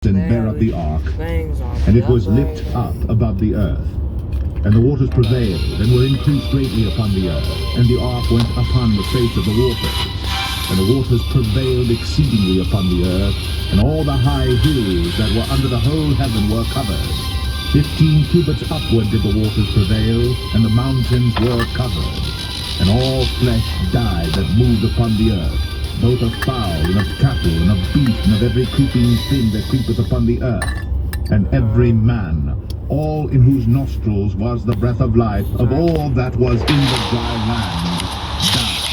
and bear up the ark, and it was lift up above the earth. And the waters prevailed, and were increased greatly upon the earth, and the ark went upon the face of the waters. And the waters prevailed exceedingly upon the earth, and all the high hills that were under the whole heaven were covered. 15 cubits upward did the waters prevail, and the mountains were covered. And all flesh died that moved upon the earth, both of fowl, and of cattle, and of beast, and of every creeping thing that creepeth upon the earth. And every man, all in whose nostrils was the breath of life, of all that was in the dry land, died.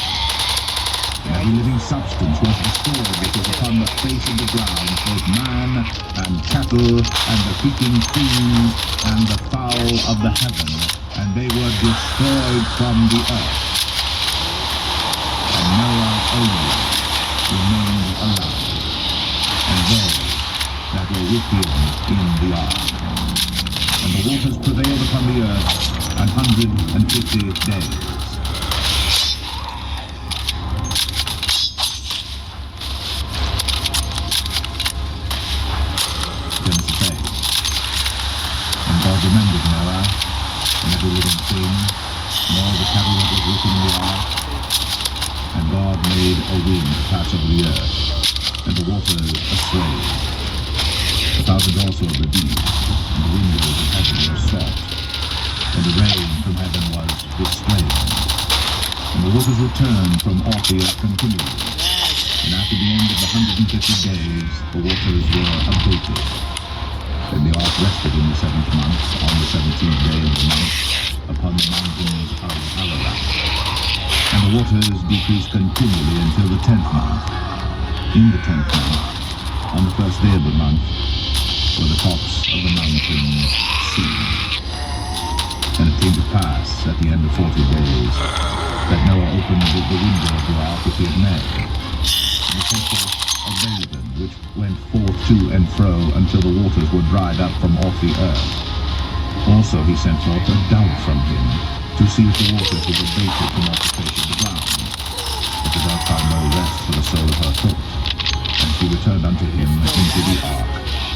And every living substance was destroyed which was upon the face of the ground, both man, and cattle, and the creeping things, and the fowl of the heaven, and they were destroyed from the earth. And Noah only remained alive, and they that were with him in the ark. And the waters prevailed upon the earth 150 days. Genesis 8. And God remembered Noah, and every living thing, and all the cattle that was with him in the ark. And God made a wind to pass over the earth, and the waters assuaged. The thousands also of the deep, and the windows of heaven were stopped, and the rain from heaven was restrained. And the waters returned from off the earth continually. And after the end of the 150 days, the waters were abated. And the ark rested in the 7th month, on the 17th day of the month, upon the mountains of Ararat. And the waters decreased continually until the 10th month. In the 10th month, on the first day of the month, were the tops of the mountains seen. And it came to pass at the end of 40 days that Noah opened the window of the ark which he had made. And he sent forth a raven which went forth to and fro until the waters were dried up from off the earth. Also he sent forth a dove from him to see if the waters were abated from off the face of the ground. But the dove found no rest for the sole of her foot. And she returned unto him into the ark,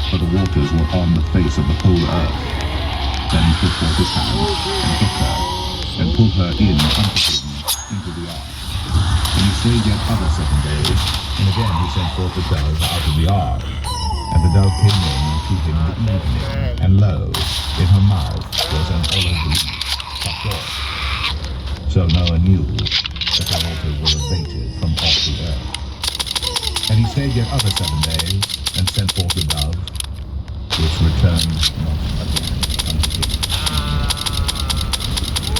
for the waters were on the face of the whole earth. Then he put forth his hand, and took her, and pulled her in unto him into the ark. And he stayed yet other 7 days, and again he sent forth the dove out of the ark. And the dove came in unto him in the evening, and lo, in her mouth was an olive leaf cut off. So Noah knew that the waters were abated from off the earth. And he stayed yet other 7 days, and sent forth the dove, which returned not again unto him.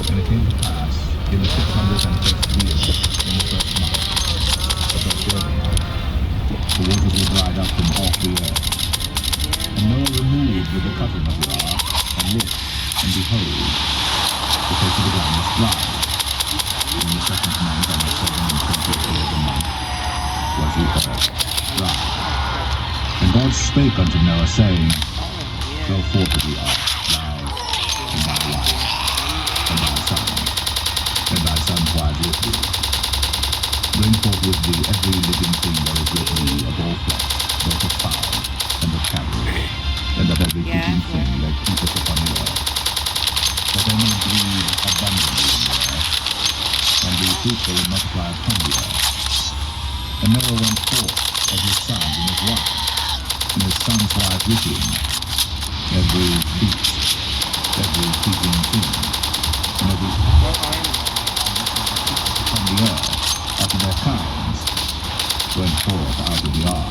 And it came to pass in the 601st year, in the 1st month, the 1st day of the month, the waters were dried up from off the earth. And Noah removed with the cutting of the ark, and looked, and behold, the face of the ground was dry. In the 2nd month, on the 7th day of the month, was the earth dry. And God spake unto Noah, saying, Go forth of the ark, thou, and thy wife, and thy son's wives with thee. Bring forth with thee every living thing that is with thee of all flesh, both of fowl, and of cattle, and of every creeping thing that creepeth upon the earth, that they may breathe abundantly in the earth, and be fruitful and multiply upon the earth. And Noah went forth of his sons and his wife, and his son's wife with him, every beast, every creeping thing, and every upon the earth, after their kinds, went forth out of the ark.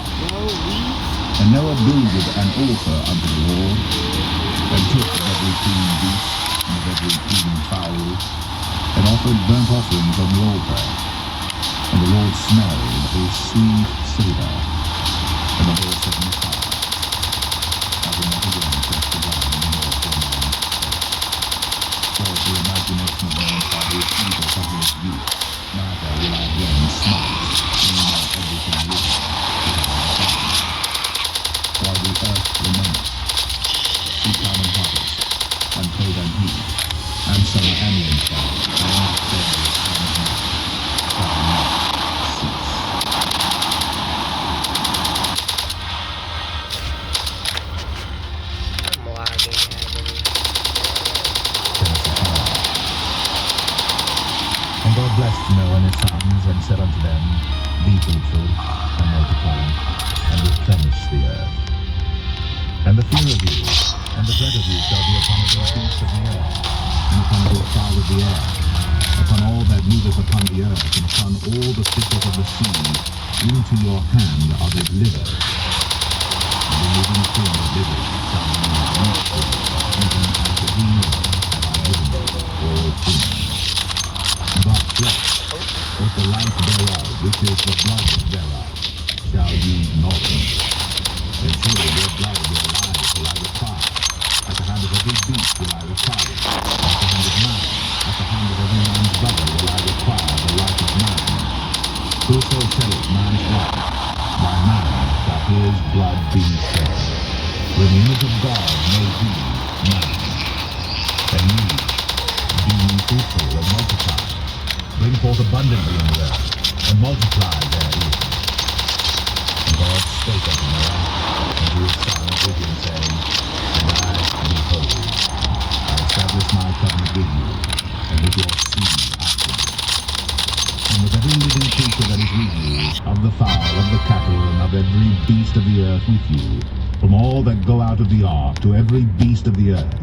And Noah builded an altar unto the Lord, and took of every clean beast, and of every clean fowl, and offered burnt offerings on the altar. And the Lord smelled a sweet savour. And the Lord said in his heart, I will not again touch the ground any more for a man's sake. For the imagination of man's heart is evil from his youth, neither will I again smite, bringing out everything living, that I have done. While the earth remaineth, seed time and harvest, and cold and heat, and summer and winter, and day and night, shall not cease. Noah and his sons, and said unto them, Be fruitful, and multiply, and replenish the earth. And the fear of you, and the dread of you shall be upon every beast of the earth, and upon every fowl of the air, upon all that moveth upon the earth, and upon all the fishes of the sea. Into your hand are they delivered. And the living thing that liveth shall be useful, even as the green earth have I given you all things. But flesh, with the life thereof, which is the blood thereof, shall ye nothing. And surely your blood your life will I require. At the hand of every beast will I require it. At the hand of man, at the hand of every man's brother will I require the life of man. Whoso sheddeth man's blood, by man shall his blood be shed. For in the image of God made he man. And ye, be ye fruitful and multiply. Bring forth abundantly in the earth, and multiply therein. And God spake unto Noah, and to his sons with him, saying, And I, behold, I establish my covenant with you, and with your seed after you, and with every living creature that is with you, of the fowl, of the cattle, and of every beast of the earth with you, from all that go out of the ark to every beast of the earth.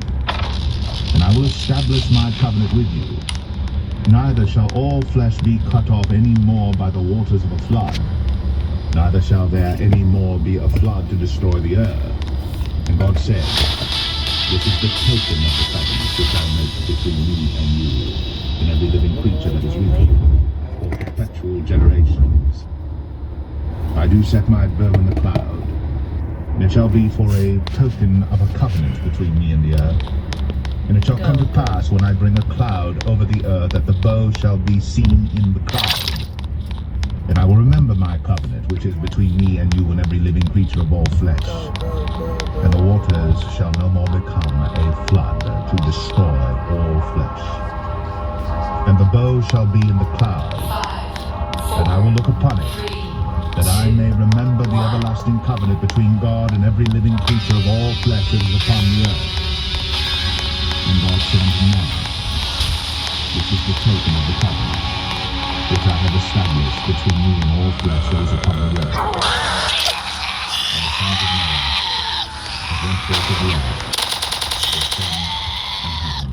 And I will establish my covenant with you. Neither shall all flesh be cut off any more by the waters of a flood, neither shall there any more be a flood to destroy the earth. And God said, This is the token of the covenant which I make between me and you, and every living creature that is with you, for perpetual generations. I do set my bow in the cloud, and it shall be for a token of a covenant between me and the earth. And it shall come to pass, when I bring a cloud over the earth, that the bow shall be seen in the cloud. And I will remember my covenant, which is between me and you and every living creature of all flesh. And the waters shall no more become a flood to destroy all flesh. And the bow shall be in the cloud, and I will look upon it, that I may remember the everlasting covenant between God and every living creature of all flesh that is upon the earth. And God said unto Noah, This is the token of the covenant, which I have established between me and all flesh that is upon the earth. And the sons of Noah went forth of the ark, with Shem, and Ham,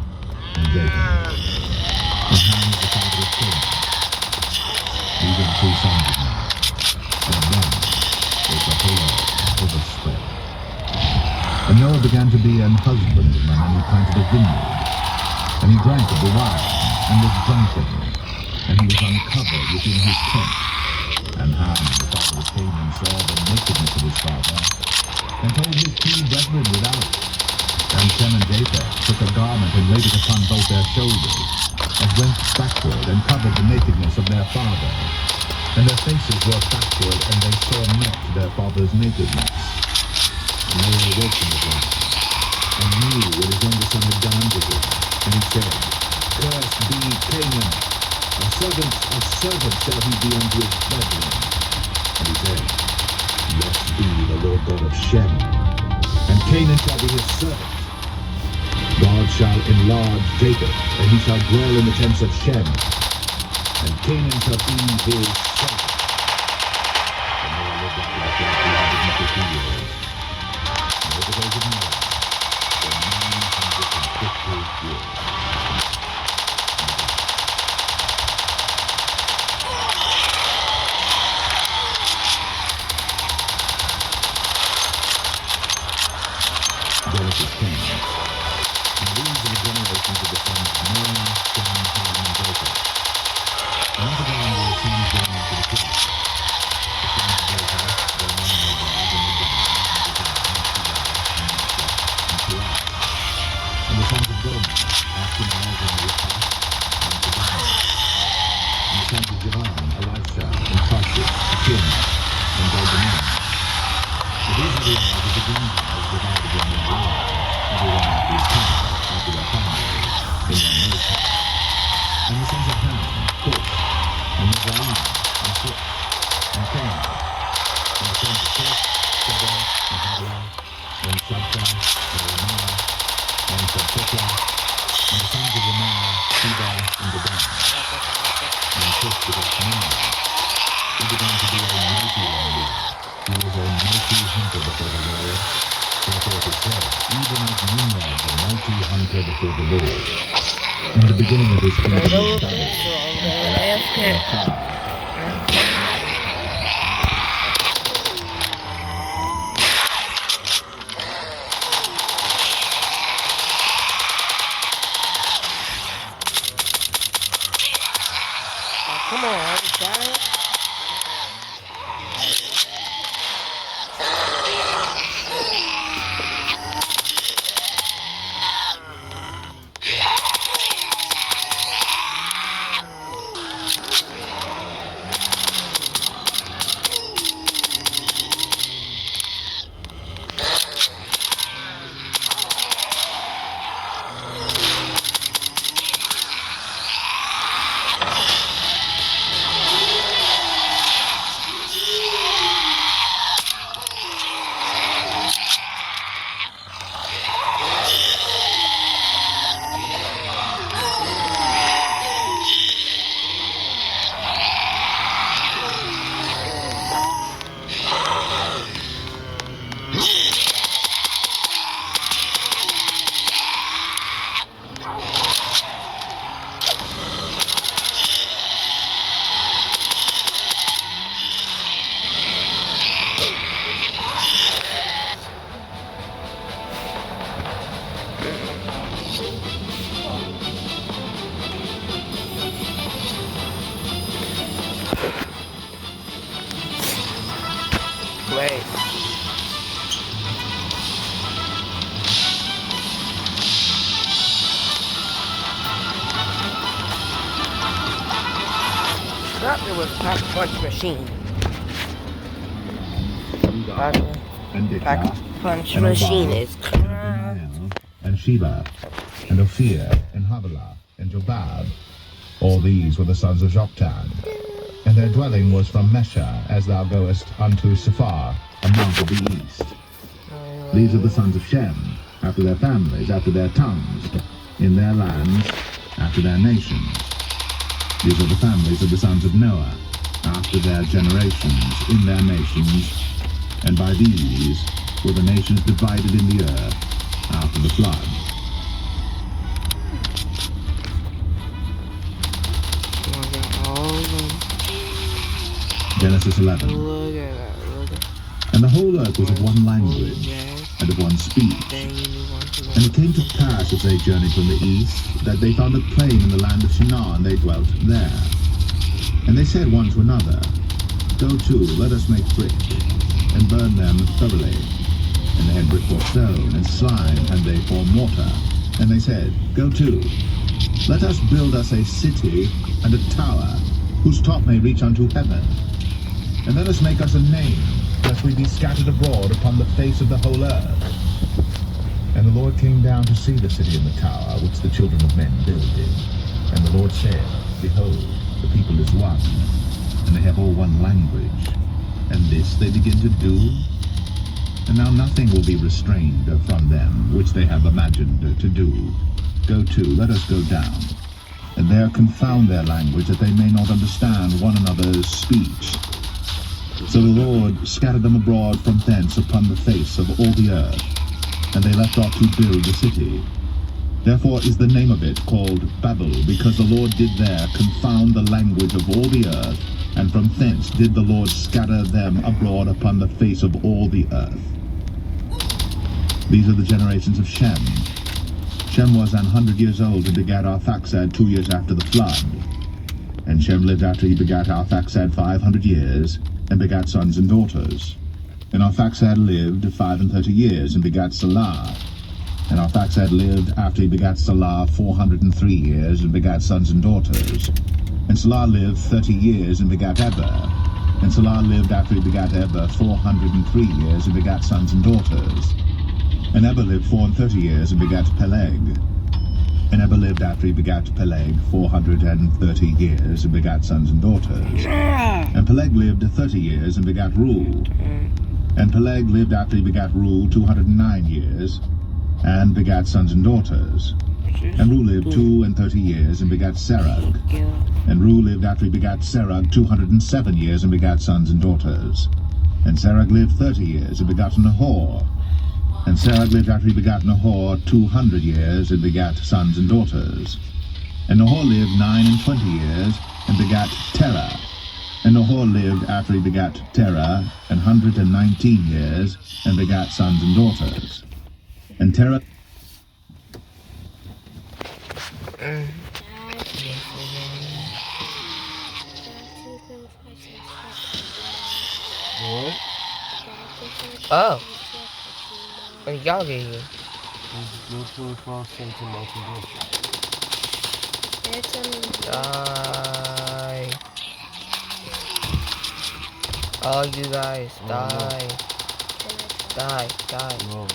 and Japheth. And Ham is the father of Canaan. These are the two sons of Noah. And of them was the whole earth overspread. And Noah began to be an husbandman, and he planted a vineyard. And he drank of the wine, and was drunken, and he was uncovered within his tent. And Ham, the father of Canaan, saw the nakedness of his father, and told his two brethren without. And Shem and Japheth took a garment and laid it upon both their shoulders, and went backward and covered the nakedness of their father. And their faces were backward, and they saw not their father's nakedness. And Noah awoke from his life, and knew what his younger son had done unto him. And he said, Cursed be Canaan, a servant shall he be unto his brethren. And he said, Blessed be the Lord God of Shem, and Canaan shall be his servant. God shall enlarge Jacob, and he shall dwell in the tents of Shem, and Canaan shall be his servant. And Noah lived after the flood 350 years. And all the days of Noah were 950 years. Genesis 10. And these are the generations of the sons of Noah, Shem, Ham, and Japheth. And unto them were the sons born unto the flood. The sons of Japheth, their name was Gog and Magog, and Javan, and Sheth, and Peleg, and Peleg. And the sons of Gomer, Ashkenaz, and Riphath, and Javan. And the sons of Javan, Elisha, and Tarshish, Akim, and Daldanim. So these are the lives of the Gentiles divided in their lives, everyone after his kind, after their families, in their nation. And the sons of Ham, Cush, and Mizraim, and Phut, and Canaan. And the sons of Cush, Sheba, and Havilah, and Shabta, and Ramah, and Shabteka. And the sons of Ramah, Sheba, and Dedan. And Cush, before the Lord. In the beginning of his kingdom was Babel. Come on, guys. Wait. Thought there was Pack Punch Machine. And Pack Punch Machine is and Sheba, and Ophir, and Havilah, and Jobab. All these were the sons of Joktan. And their dwelling was from Mesha, as thou goest unto Sephar, a mount of the east. These are the sons of Shem, after their families, after their tongues, in their lands, after their nations. These are the families of the sons of Noah, after their generations, in their nations. And by these were the nations divided in the earth after the flood. Genesis 11. And the whole earth was of one language, and of one speech. And it came to pass, as they journeyed from the east, that they found a plain in the land of Shinar, and they dwelt there. And they said one to another, Go to, let us make brick, and burn them thoroughly. And they had brick for stone, and slime had they for mortar. And they said, Go to, let us build us a city and a tower, whose top may reach unto heaven. And let us make us a name, lest we be scattered abroad upon the face of the whole earth. And the Lord came down to see the city and the tower, which the children of men builded. And the Lord said, Behold, the people is one, and they have all one language. And this they begin to do. And now nothing will be restrained from them, which they have imagined to do. Go to, let us go down, and there confound their language, that they may not understand one another's speech. So the Lord scattered them abroad from thence upon the face of all the earth, and they left off to build the city. Therefore is the name of it called Babel, because the Lord did there confound the language of all the earth, and from thence did the Lord scatter them abroad upon the face of all the earth. These are the generations of Shem. Shem was 100 years old and begat Arphaxad 2 years after the flood. And Shem lived after he begat Arphaxad 500 years, and begat sons and daughters. And Arphaxad lived 35 years, and begat Salah. And Arphaxad lived after he begat Salah 403 years, and begat sons and daughters. And Salah lived 30 years, and begat Eber. And Salah lived after he begat Eber 403 years, and begat sons and daughters. And Eber lived 34 years, and begat Peleg. And Eber lived after he begat Peleg 430 years, and begat sons and daughters. And Peleg lived 30 years, and begat Reu. And Peleg lived after he begat Reu 209 years, and begat sons and daughters. And Reu lived 32 years, and begat Serug. And Reu lived after he begat Serug 207 years, and begat sons and daughters. And Serug lived 30 years, and begat Nahor. And Serach lived after he begat Nahor 200 years, and begat sons and daughters. And Nahor lived 29 years, and begat Terah. And Nahor lived after he begat Terah 119 years, and begat sons and daughters. And Terah... What? Oh. When did y'all get here? No 24 cents in my Die. All you guys, Oh, die. Die, die. No.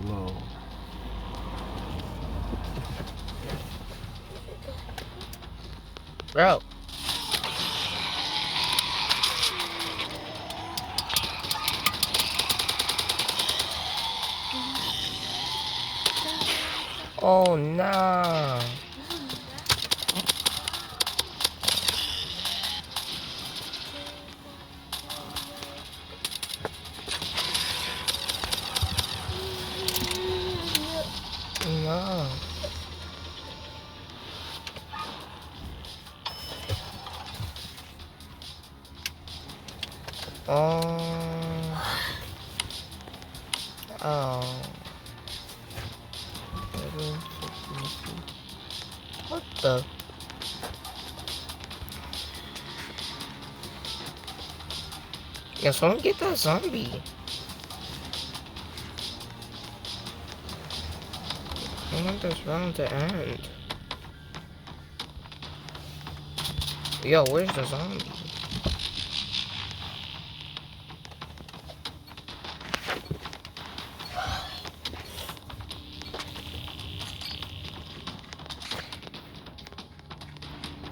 No. Bro. Oh, no. No. Oh. What the? Yeah, someone get that zombie. I want this round to end. Yo, where's the zombie?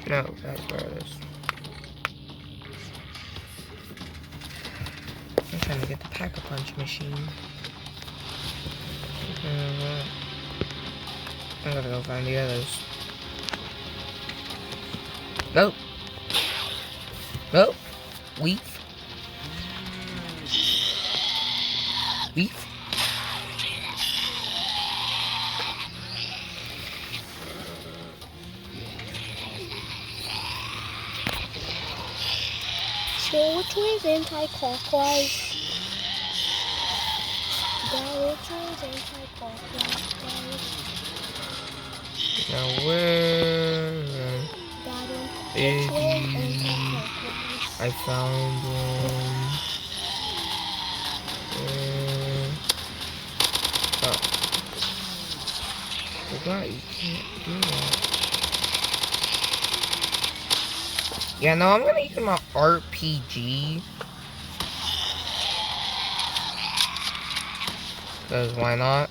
No, that's where it is. I'm trying to get the Pack-a-Punch machine. I'm gonna go find the others. Nope. Nope. Weef. Weef. So which way is anti-clockwise? Dad, which way is anti-clockwise, guys? Now where Dad, which is way is anti-clockwise? I found one. Oh. Forgot you can't do that. Yeah, no, I'm gonna use my RPG. Cause why not?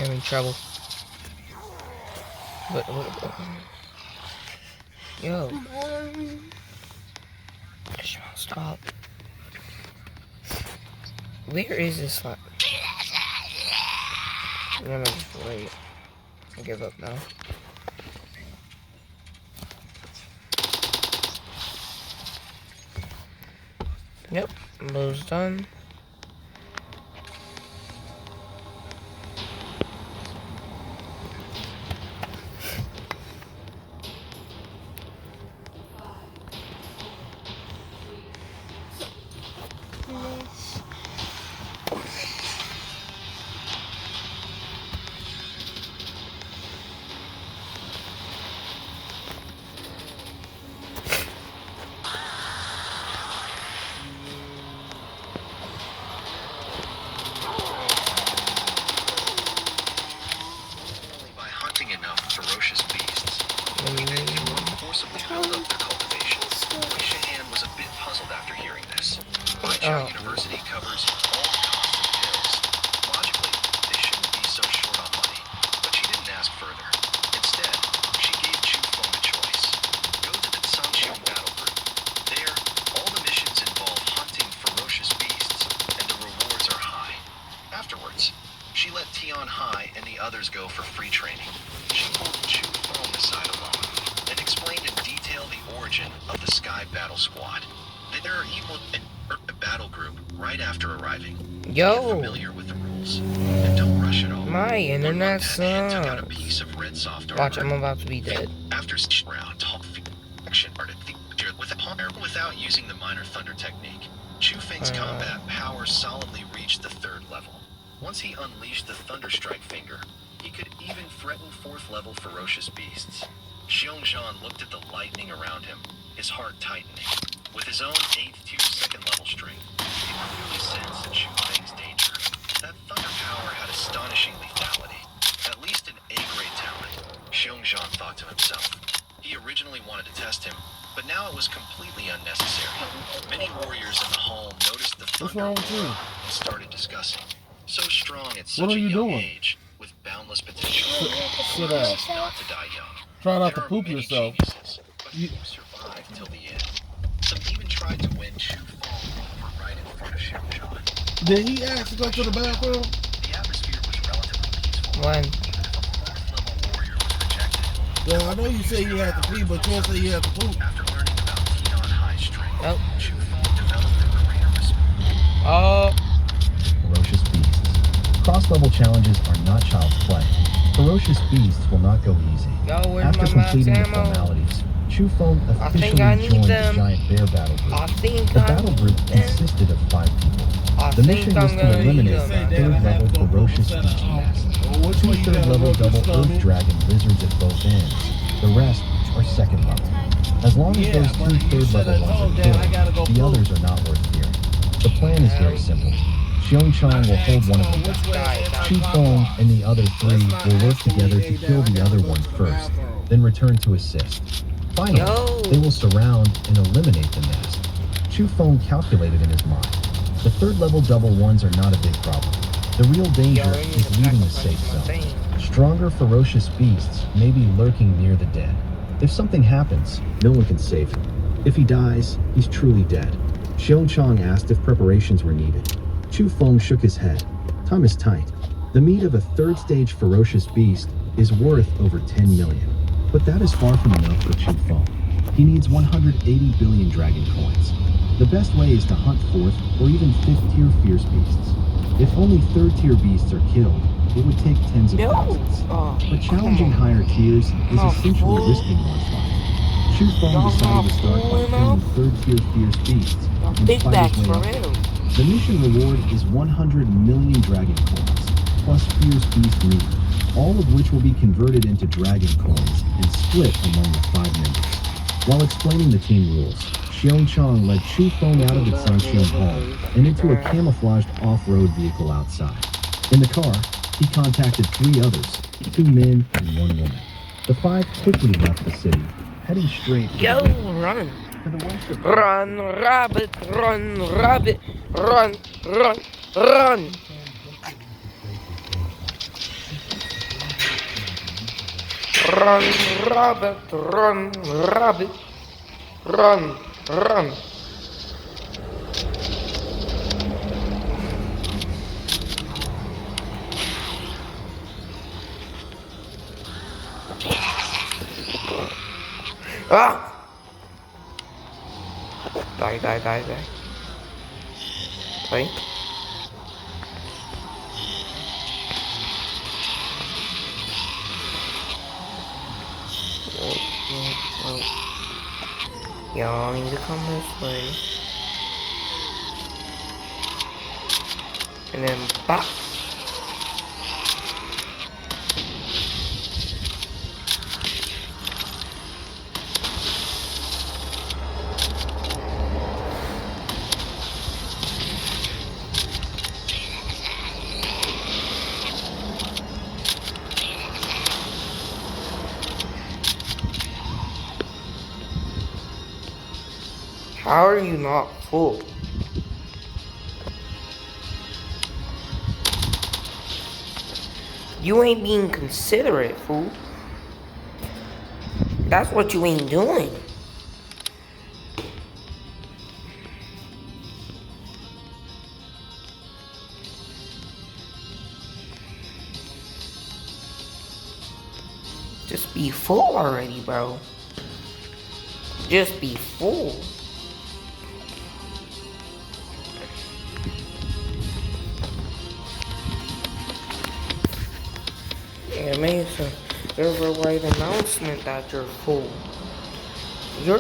I'm in trouble. What? Yo. Stop. Where is this spot? I'm gonna just wait. I give up now. Yep, those done. This. Only by hunting enough ferocious beasts could anyone forcibly build up their cultivation. Wei Shahan was a bit puzzled after hearing this. Baichao University covers all the costs of pills. Logically, they shouldn't be so short on money, but she didn't ask further. Instead, she gave Chu Feng a choice. Go to the Sanxiong Battle Group. There, all the missions involve hunting ferocious beasts, and the rewards are high. Afterwards, she let Tian Hai and the others go for free training. She pulled Chu Feng aside alone and explained in detail the origin of the Sky Battle Squad. They're equal a battle group right after arriving. Get Yo, familiar with the rules and don't rush it all. my internet Hand took out a sucks. piece of red soft Watch, armor. I'm about to be dead. After round action without using the minor thunder technique, Chu Feng's combat power solidly reached the 3rd level. Once he unleashed the Thunderstrike finger, he could even threaten 4th level ferocious beasts. Xiongzhan looked at the lightning around him, his heart tightening. With his own 8th tier 2nd level strength, he clearly sensed Chu Feng's danger. That thunder power had astonishing lethality, at least an A-grade talent, Xiongzhan thought to himself. He originally wanted to test him, but now it was completely unnecessary. Many warriors in the hall noticed the What's thunder wrong with you? aura and started discussing. So strong at What such are a you young doing? age, with boundless potential, Sit down. is not to die young. Try not to There are poop many yourself. geniuses, but You- few survive till the end. Some even tried to win Chu Feng over right in front of Xiongzhan. Did he ask to go to the bathroom? The atmosphere was relatively peaceful. When? Even if a 4th level warrior was rejected. Yeah, I know you say you had to pee, but you don't say you had to poop. After learning about Tian Hai's strength, Nope. Chu Feng developed a greater respect. Oh, Ferocious beasts. Cross-level challenges are not child's play. Ferocious beasts will not go easy. yo, where's After my max completing the ammo? formalities, Chu Feng I think officially I need joined them. the giant bear battle I group. think The I battle group need them. consisted of 5 people. I The think mission was I'm to gonna need eliminate them. third-level ferocious beast nests. Well, which 2 way you gotta third-level rub your double earth stomach? dragon lizards at both ends. The rest are second level. As long as Yeah, those but 2 you said third-level I told ones are Dad I gotta go killed, the poop. others are not worth fearing. The plan is very simple. Xiongchang will hold one of them back. Chu Feng and the other 3 will work together to kill the other one first, then return to assist. Finally, Yo. they will surround and eliminate the nest. Chu Feng calculated in his mind. The 3rd-level double ones are not a big problem. The real danger Yo, I need is to leaving a sacrifice safe my zone. thing. Stronger ferocious beasts may be lurking near the dead. If something happens, no one can save him. If he dies, he's truly dead. Xiongchang asked if preparations were needed. Chu Feng shook his head. Time is tight. The meat of a 3rd-stage ferocious beast is worth over 10 million. But that is far from enough for Chu Feng. He needs 180 billion dragon coins. The best way is to hunt 4th or even 5th-tier fierce beasts. If only 3rd-tier beasts are killed, it would take tens of Yo. thousands. Oh, But challenging higher tiers is Oh, essentially fool. risking one's life. Chu Feng Y'all decided to not start by fooling killing now? 3rd-tier fierce beasts and big fight backs his way for up. real. The mission reward is 100 million dragon coins, plus fierce beast meat, all of which will be converted into dragon coins and split among the 5 members. While explaining the team rules, Xiongchang led Chu Feng out of the Sanxiong Hall and into a camouflaged off-road vehicle outside. In the car, he contacted 3 others, 2 men and 1 woman. The 5 quickly left the city, heading straight to Yo, the west. run. To the west of Run, rabbit, run, rabbit, run, run, run. Run, rabbit, run, rabbit, run, run. Ah! Die, die, die, die. Right? Y'all need to come this way. And then bop. How are you not full? You ain't being considerate, fool. That's what you ain't doing. Just be full already, bro. Just be full. Yeah, Mason, there's a right announcement that you're full. You're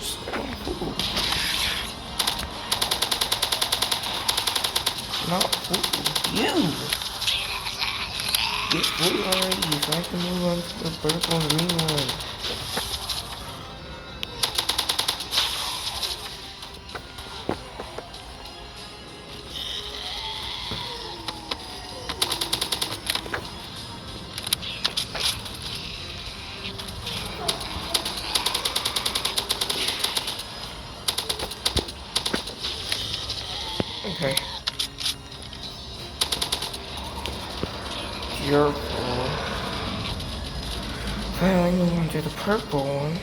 still full. Not full. You! Get full already so I can move on to the purple and green one. Okay. You're full. Finally move on to the purple one.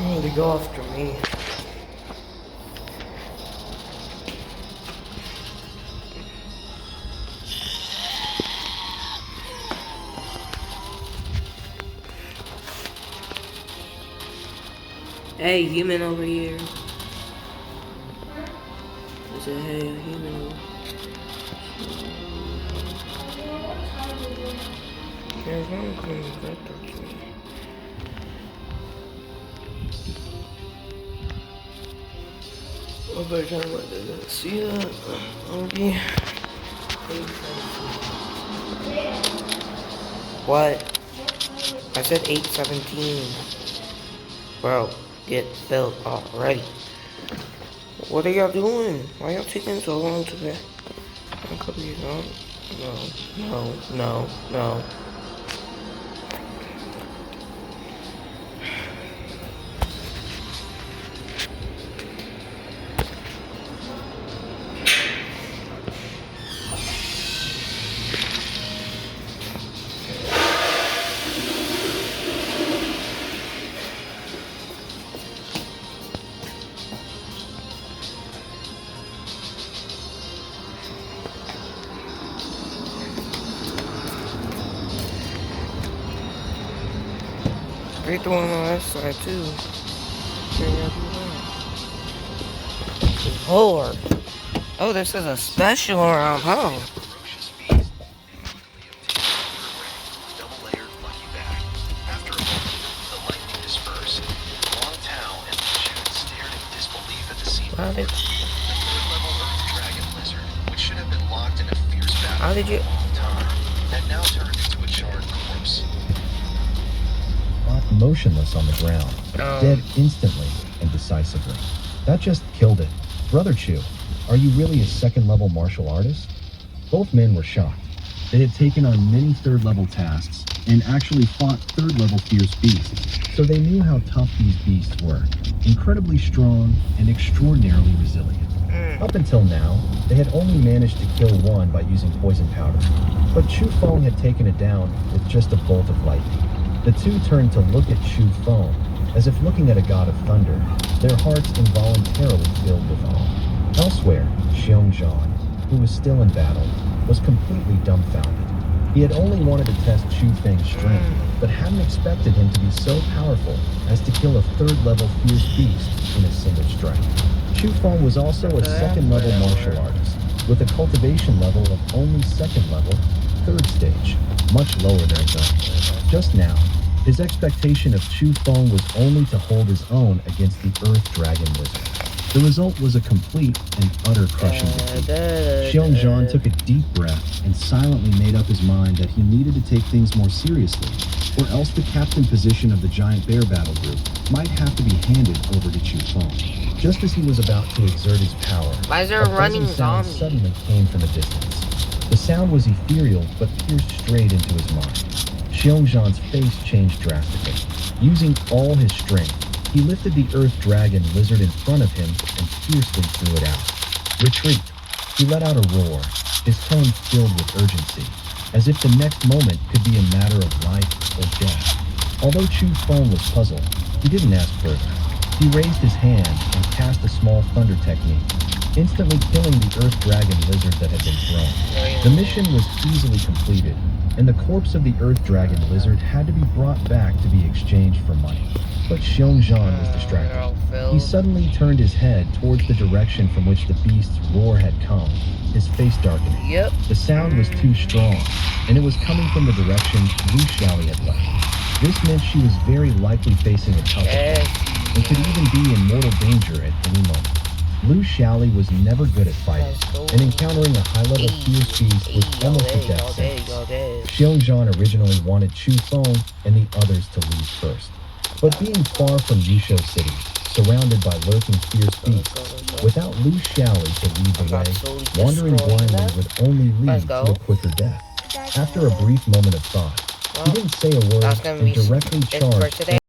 Oh, they go after me. Hey, human over here. I said, hey, a human over here. There's one thing that touched me. I kind of didn't see that. Okay. What? I said 8:17. Bro, get filled already. What are y'all doing? Why y'all taking so long to get? No. Straight the one on that side too. Lord. Oh, this is a special around, huh? Ferocious beast quickly obtained double-layered lucky bag. After a moment, the lightning dispersed. Long Tao and Liu stared in disbelief at the scene. How did The third-level Earth Dragon Lizard, which should have been locked in a fierce battle How did you- for a long time, had now turned into a charred corpse. Motionless on the ground, dead instantly and decisively. That just killed it. Brother Chu, are you really a second-level martial artist? Both men were shocked. They had taken on many third-level tasks and actually fought third-level fierce beasts, so they knew how tough these beasts were, incredibly strong and extraordinarily resilient. Up until now, they had only managed to kill one by using poison powder, but Chu Feng had taken it down with just a bolt of lightning. The two turned to look at Chu Feng, as if looking at a god of thunder, their hearts involuntarily filled with awe. Elsewhere, Xiongzhan, who was still in battle, was completely dumbfounded. He had only wanted to test Chu Feng's strength, but hadn't expected him to be so powerful as to kill a third-level fierce beast in a single strike. Chu Feng was also a second-level martial artist, with a cultivation level of only second level, third stage, much lower than his own. Just now, his expectation of Chu Feng was only to hold his own against the Earth Dragon Lizard. The result was a complete and utter crushing defeat. Xiongzhan took a deep breath and silently made up his mind that he needed to take things more seriously, or else the captain position of the giant bear battle group might have to be handed over to Chu Feng. Just as he was about to exert his power, Why is there a a running buzzing sound zombie? suddenly came from a distance. The sound was ethereal, but pierced straight into his mind. Xiongzhan's face changed drastically. Using all his strength, he lifted the Earth Dragon Lizard in front of him and fiercely threw it out. Retreat! He let out a roar, his tone filled with urgency, as if the next moment could be a matter of life or death. Although Chu Feng was puzzled, he didn't ask further. He raised his hand and cast a small thunder technique, instantly killing the Earth Dragon Lizard that had been thrown. The mission was easily completed, and the corpse of the Earth Dragon Lizard had to be brought back to be exchanged for money. But Xiongzhan was distracted. He suddenly turned his head towards the direction from which the beast's roar had come, his face darkening. Yep. The sound was too strong, and it was coming from the direction Lu Xiaoli had left. This meant she was very likely facing a tough attack, and could even be in mortal danger at any moment. Lu Xiaoli was never good at fighting, and encountering a high-level fierce beast was almost a death sentence. Xiongzhan originally wanted Chu Feng and the others to leave first. But being far from Yusho City, surrounded by lurking fierce beasts, without Lu Xiaoli to lead the way, wandering blindly would only lead to a quicker death. After a brief moment of thought, he didn't say a word That's gonna and be directly it's for charged today.